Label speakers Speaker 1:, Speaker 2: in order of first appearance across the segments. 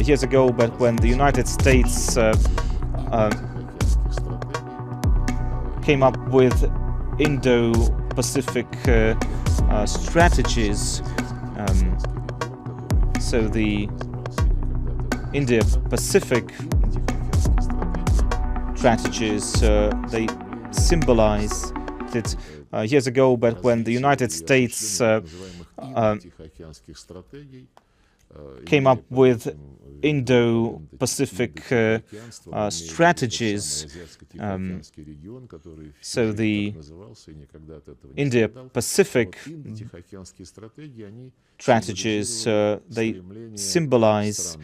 Speaker 1: Years ago, but when the United States came up with Indo-Pacific strategies, so the Indo-Pacific strategies, they symbolize it years ago, but when the United States came up with Indo-Pacific strategies, so the Indo-Pacific strategies, they symbolize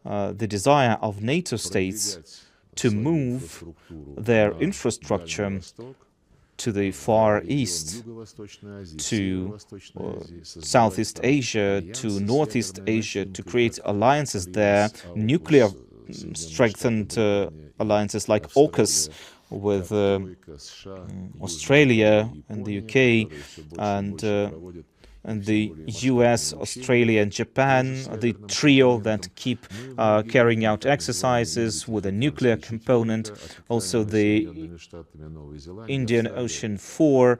Speaker 1: the desire of NATO states to move their infrastructure to the Far East, to Southeast Asia, to Northeast Asia, to create alliances there, nuclear strengthened alliances like AUKUS with Australia and the UK, and the US, Australia and Japan, the trio that keep carrying out exercises with a nuclear component. Also the Indian Ocean 4,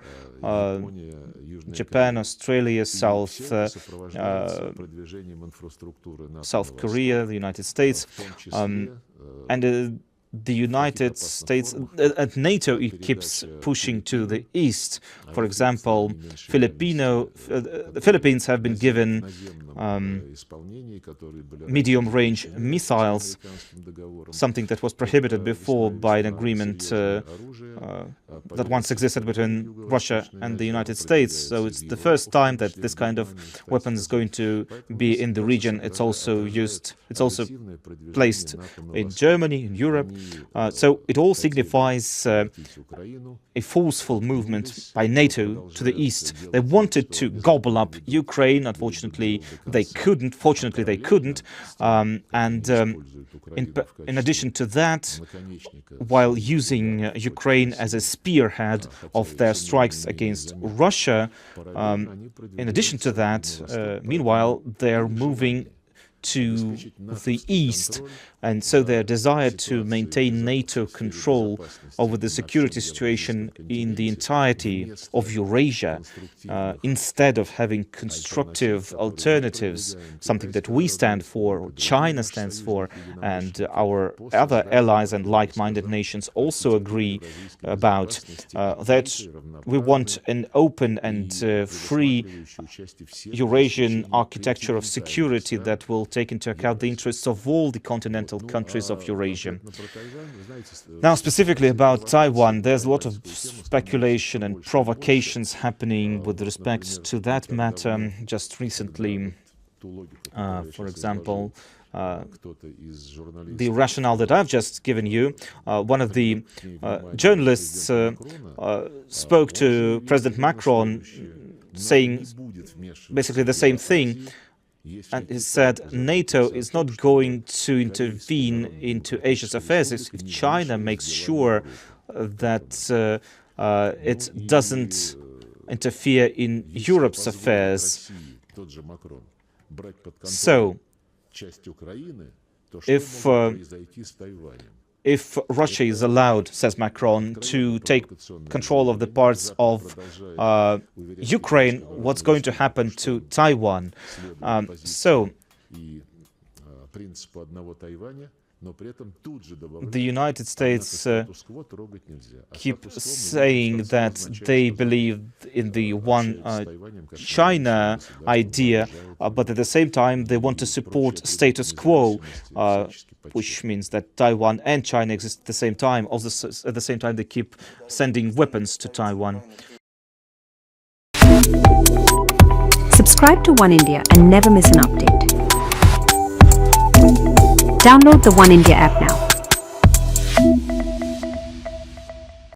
Speaker 1: Japan, Australia, South Korea, the United States, and the United States and NATO keeps pushing to the east. For example, the Philippines have been given medium-range missiles, something that was prohibited before by an agreement that once existed between Russia and the United States. So it's the first time that this kind of weapon is going to be in the region. It's also placed in Germany, in Europe. So it all signifies a forceful movement by NATO to the east. They wanted to gobble up Ukraine. Unfortunately, they couldn't. Fortunately, they couldn't. In addition to that, while using Ukraine as a spearhead of their strikes against Russia, in addition to that, meanwhile, they're moving to the east, and so their desire to maintain NATO control over the security situation in the entirety of Eurasia, instead of having constructive alternatives, something that we stand for, or China stands for, and our other allies and like-minded nations also agree about, that we want an open and free Eurasian architecture of security that will take into account the interests of all the continental countries of Eurasia. Now, specifically about Taiwan, there's a lot of speculation and provocations happening with respect to that matter. Just recently, for example, the rationale that I've just given you, one of the journalists spoke to President Macron saying basically the same thing. And he said NATO is not going to intervene into Asia's affairs if China makes sure that it doesn't interfere in Europe's affairs. So, if Russia is allowed, says Macron, to take control of the parts of Ukraine, what's going to happen to Taiwan? So, the United States keep saying that they believe in the one China idea, but at the same time they want to support status quo, which means that Taiwan and China exist at the same time. Also, at the same time, they keep sending weapons to Taiwan.
Speaker 2: Subscribe to One India and never miss an update. Download the One India app now.